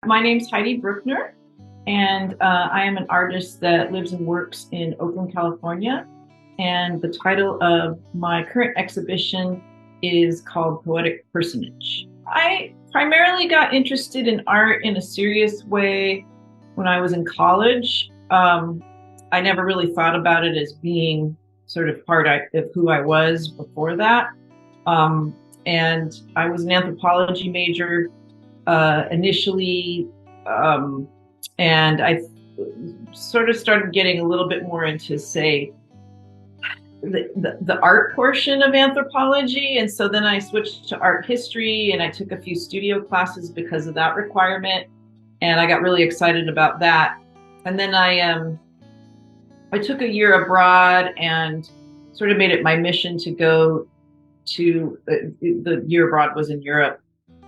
My name's Heidi Brueckner, and I am an artist that lives and works in Oakland, California. And the title of my current exhibition is called Poetic Personage. I primarily got interested in art in a serious way when I was in college. I never really thought about it as being sort of part of who I was before that. Um, and I was an anthropology major initially, um, and I sort of started getting a little bit more into, say, the art portion of anthropology. And so then I switched to art history and I took a few studio classes because of that requirement. And I got really excited about that. And then I took a year abroad and sort of made it my mission to go to the year abroad was in Europe,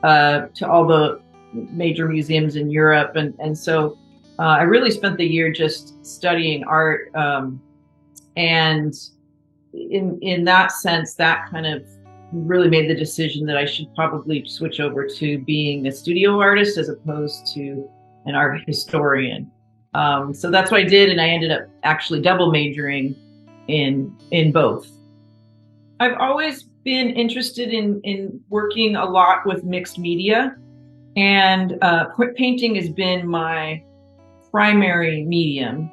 to all the major museums in Europe. And so I really spent the year just studying art. And in that sense, that kind of really made the decision that I should probably switch over to being a studio artist as opposed to an art historian. So that's what I did, and I ended up actually double majoring in both. I've always been interested in working a lot with mixed media, and painting has been my primary medium,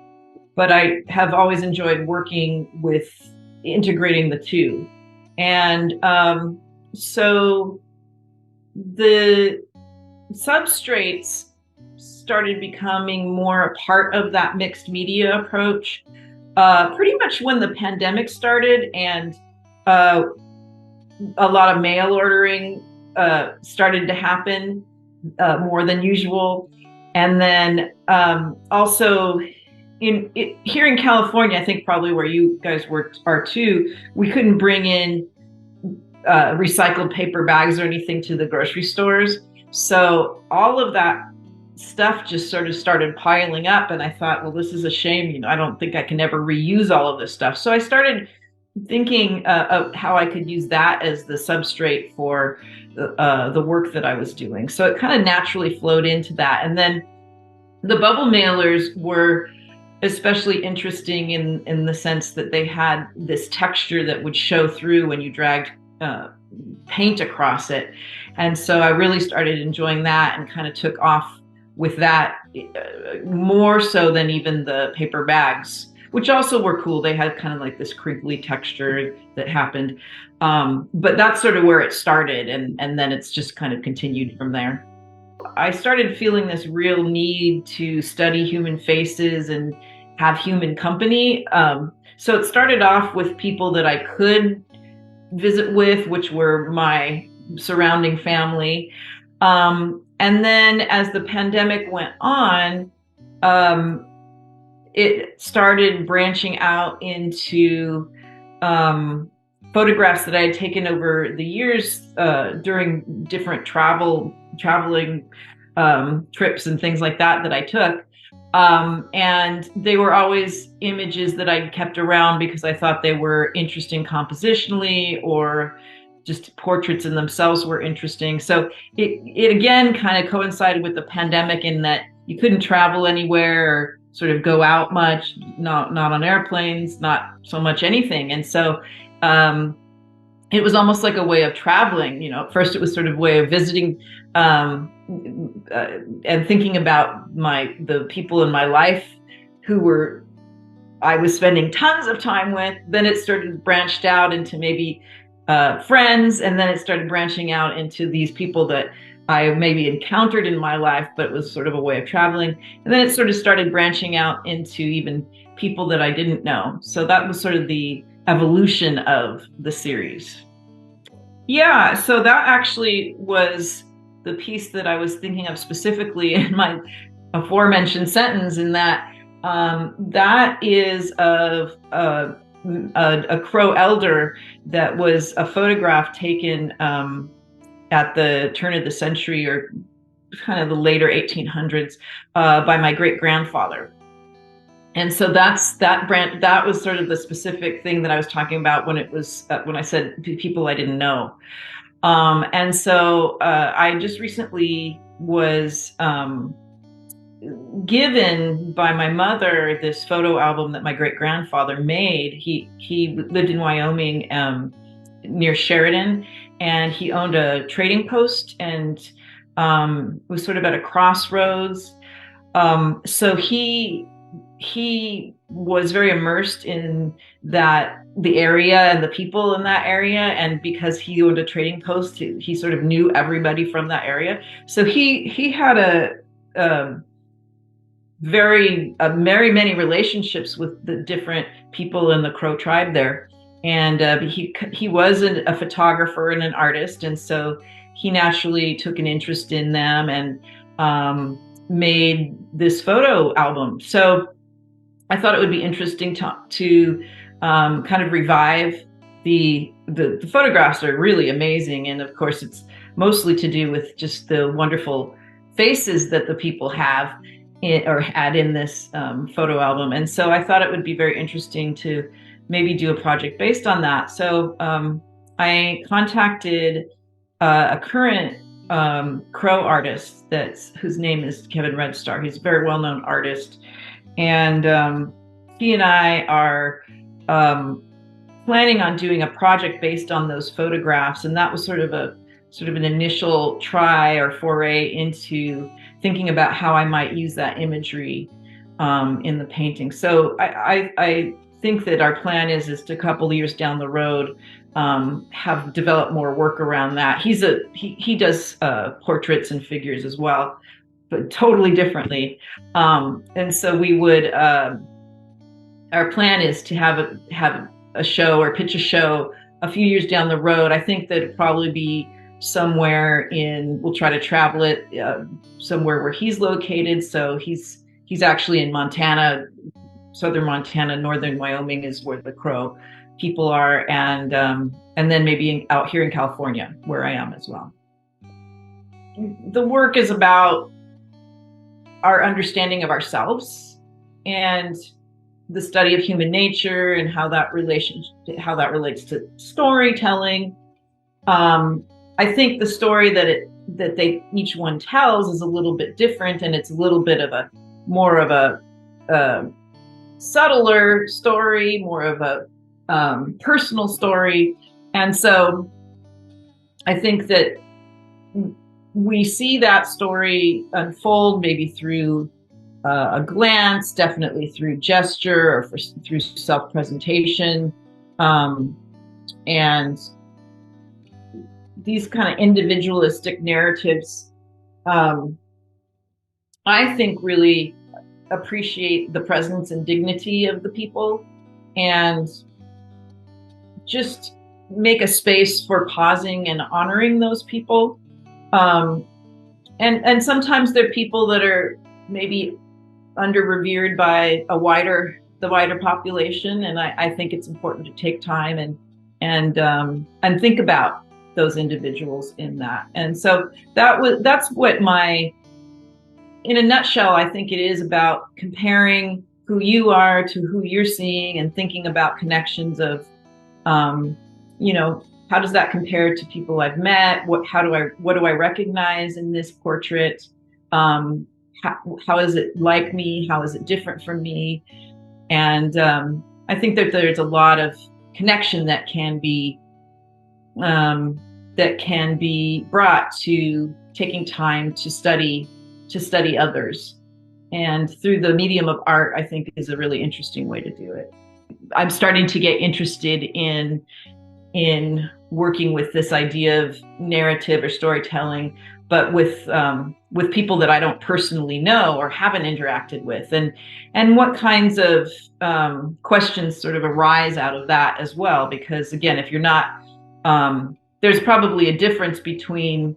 but I have always enjoyed working with integrating the two. And so the substrates started becoming more a part of that mixed media approach pretty much when the pandemic started, and a lot of mail ordering started to happen more than usual. And then also here in California, I think probably where you guys are too, we couldn't bring in recycled paper bags or anything to the grocery stores. So all of that stuff just sort of started piling up. And I thought, well, this is a shame. I don't think I can ever reuse all of this stuff. So I started thinking of how I could use that as the substrate for the work that I was doing. So it kind of naturally flowed into that. And then the bubble mailers were especially interesting in the sense that they had this texture that would show through when you dragged paint across it. And so I really started enjoying that and kind of took off with that more so than even the paper bags, which also were cool. They had kind of like this crinkly texture that happened. But that's sort of where it started. And then it's just kind of continued from there. I started feeling this real need to study human faces and have human company. So it started off with people that I could visit with, which were my surrounding family. And then as the pandemic went on, it started branching out into photographs that I had taken over the years during different traveling trips and things like that I took. And they were always images that I'd kept around because I thought they were interesting compositionally, or just portraits in themselves were interesting. So it again kind of coincided with the pandemic in that you couldn't travel anywhere or sort of go out much, not on airplanes, not so much anything. And so it was almost like a way of traveling. At first it was sort of a way of visiting and thinking about the people in my life who I was spending tons of time with. Then it started branched out into maybe friends, and then it started branching out into these people that I maybe encountered in my life, but it was sort of a way of traveling. And then it sort of started branching out into even people that I didn't know. So that was sort of the evolution of the series. Yeah, so that actually was the piece that I was thinking of specifically in my aforementioned sentence, in that that is of a Crow elder that was a photograph taken at the turn of the century, or kind of the later 1800s, by my great-grandfather. And so that was sort of the specific thing that I was talking about when I said people I didn't know. And so I just recently was given by my mother this photo album that my great grandfather made. He lived in Wyoming, near Sheridan, and he owned a trading post and was sort of at a crossroads. So he was very immersed in the area and the people in that area, and because he owned a trading post, he sort of knew everybody from that area. So he had a very many relationships with the different people in the Crow tribe there, and he was a photographer and an artist, and so he naturally took an interest in them and made this photo album. So I thought it would be interesting to kind of revive the photographs are really amazing, and of course it's mostly to do with just the wonderful faces that the people have or had in this photo album. And so I thought it would be very interesting to maybe do a project based on that. So I contacted a current Crow artist whose name is Kevin Redstar. He's a very well-known artist, and he and I are planning on doing a project based on those photographs. And that was sort of an initial try or foray into thinking about how I might use that imagery in the painting. So I think that our plan is to a couple of years down the road have developed more work around that. He does portraits and figures as well, but totally differently. And so we would our plan is to have a show or pitch a show a few years down the road. I think that it'd probably be somewhere we'll try to travel it somewhere where he's located. So he's actually in Montana, southern Montana. Northern Wyoming is where the Crow people are, and then maybe out here in California, where I am as well. The work is about our understanding of ourselves and the study of human nature and how that relates to storytelling. I think the story that they each one tells is a little bit different, and it's a little bit of more of a subtler story, more of a personal story. And so I think that we see that story unfold maybe through a glance, definitely through gesture or through self-presentation, and these kind of individualistic narratives, I think, really appreciate the presence and dignity of the people, and just make a space for pausing and honoring those people. And sometimes they're people that are maybe under-revered by the wider population, and I think it's important to take time and think about those individuals in that. And so that's what in a nutshell, I think it is about comparing who you are to who you're seeing, and thinking about connections of, how does that compare to people I've met? What do I recognize in this portrait? How is it like me? How is it different from me? And I think that there's a lot of connection that can be brought to taking time to study others. And through the medium of art, I think is a really interesting way to do it. I'm starting to get interested in working with this idea of narrative or storytelling, but with people that I don't personally know or haven't interacted with, and what kinds of questions sort of arise out of that as well. Because again, if you're not, there's probably a difference between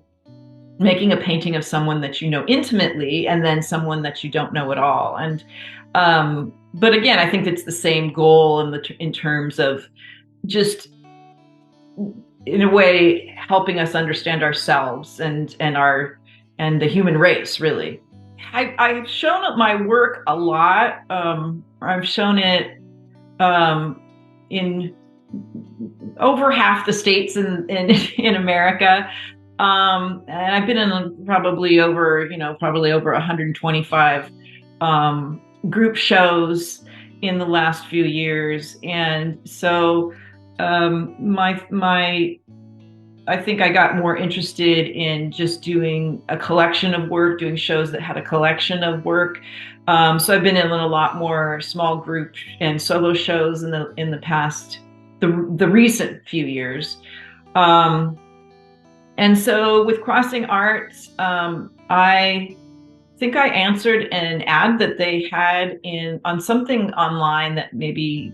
making a painting of someone that you know intimately and then someone that you don't know at all. And but again, I think it's the same goal in terms of just, in a way, helping us understand ourselves and the human race, really. I've shown my work a lot. I've shown it in over half the states in America. And I've been in probably over 125 group shows in the last few years. And so my I think I got more interested in just doing a collection of work, doing shows that had a collection of work. So I've been in a lot more small group and solo shows in the past, the recent few years. Um, and so with Crossing Arts, I think I answered an ad that they had in on something online that maybe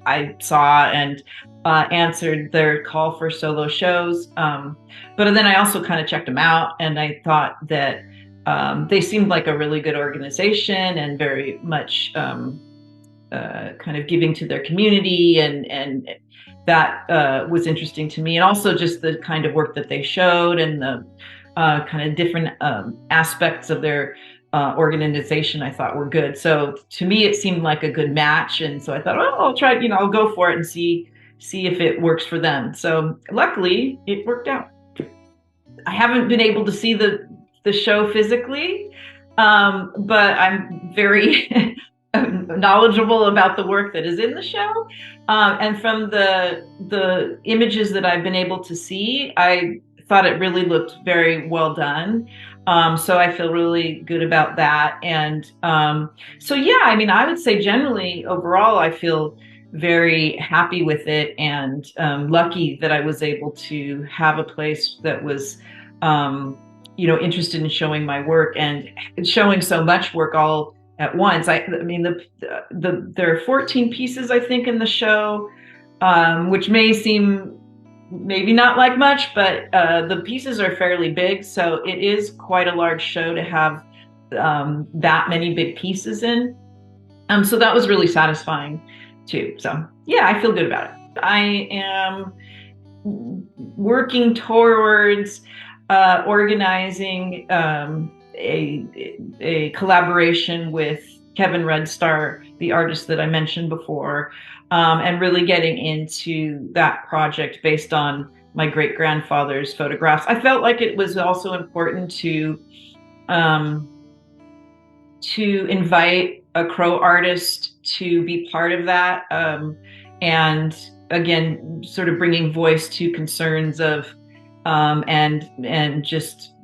I saw, and answered their call for solo shows. But then I also kind of checked them out, and I thought that they seemed like a really good organization and very much kind of giving to their community, and that was interesting to me. And also just the kind of work that they showed and the kind of different aspects of their organization I thought were good. So to me, it seemed like a good match. And so I thought, oh, I'll try, I'll go for it and see if it works for them. So luckily it worked out. I haven't been able to see the show physically, but I'm very knowledgeable about the work that is in the show. And from the images that I've been able to see, I thought it really looked very well done. So I feel really good about that. And so, yeah, I mean, I would say generally overall, I feel very happy with it, and lucky that I was able to have a place that was, interested in showing my work and showing so much work all at once. I mean, there are 14 pieces, I think, in the show, which may seem maybe not like much, but the pieces are fairly big. So it is quite a large show to have that many big pieces in. So that was really satisfying too. So yeah, I feel good about it. I am working towards organizing a collaboration with Kevin Redstar, the artist that I mentioned before, and really getting into that project based on my great-grandfather's photographs. I felt like it was also important to invite a Crow artist to be part of that, and again, sort of bringing voice to concerns of and just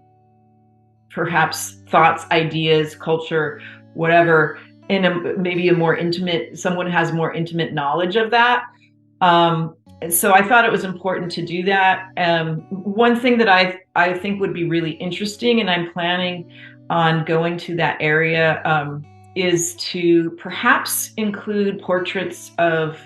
perhaps thoughts, ideas, culture, whatever, in maybe a more intimate, someone has more intimate knowledge of that. So I thought it was important to do that. One thing that I think would be really interesting, and I'm planning on going to that area, is to perhaps include portraits of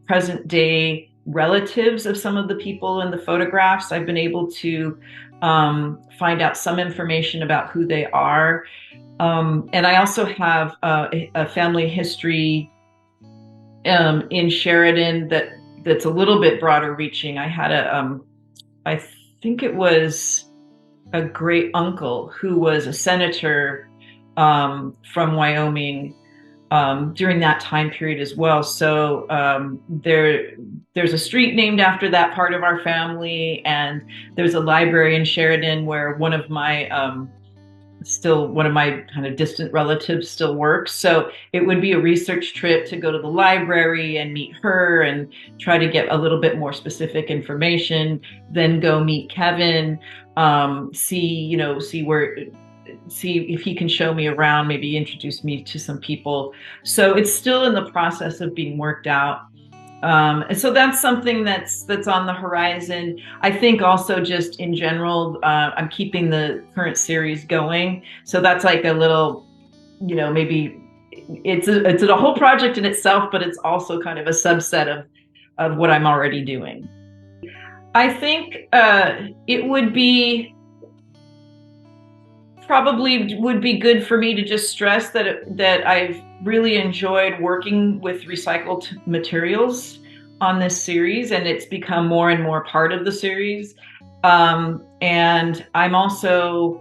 present day relatives of some of the people in the photographs. I've been able to find out some information about who they are. And I also have a family history in Sheridan that's a little bit broader reaching. I had I think it was a great uncle who was a senator from Wyoming during that time period as well. So there's a street named after that part of our family, and there's a library in Sheridan where one of my kind of distant relatives still works. So it would be a research trip to go to the library and meet her and try to get a little bit more specific information, then go meet Kevin, see if he can show me around, maybe introduce me to some people. So it's still in the process of being worked out. And so that's something that's on the horizon. I think also just in general, I'm keeping the current series going. So that's like a little, maybe it's a whole project in itself, but it's also kind of a subset of what I'm already doing. I think it would be probably would be good for me to just stress that I've really enjoyed working with recycled materials on this series, and it's become more and more part of the series. And I'm also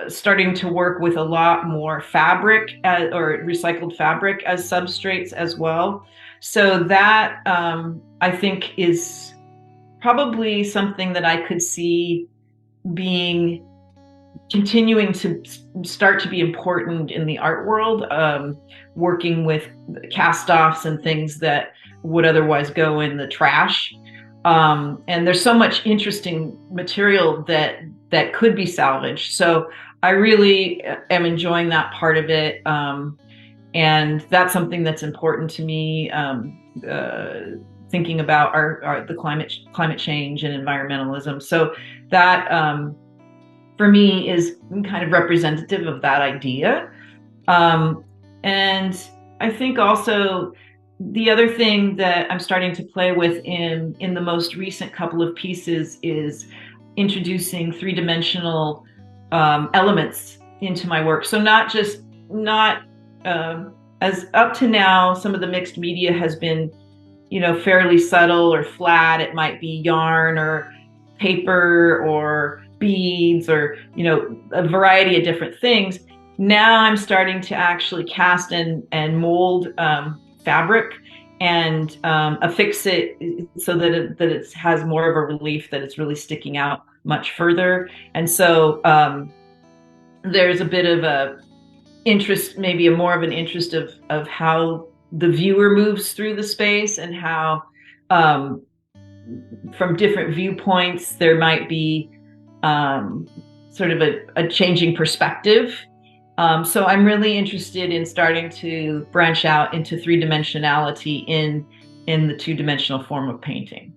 starting to work with a lot more fabric or recycled fabric as substrates as well. So that I think is probably something that I could see being continuing to start to be important in the art world, working with cast-offs and things that would otherwise go in the trash. And there's so much interesting material that could be salvaged. So I really am enjoying that part of it. And that's something that's important to me, thinking about the climate change and environmentalism. So that, for me, is kind of representative of that idea. And I think also the other thing that I'm starting to play with in the most recent couple of pieces is introducing three-dimensional elements into my work. So not as up to now, some of the mixed media has been, fairly subtle or flat. It might be yarn or paper or beads or, a variety of different things. Now I'm starting to actually cast and mold fabric and affix it so that it has more of a relief, that it's really sticking out much further. And so there's a bit of a interest, maybe more of an interest of how the viewer moves through the space, and how from different viewpoints there might be sort of a changing perspective. So I'm really interested in starting to branch out into three-dimensionality in the two-dimensional form of painting.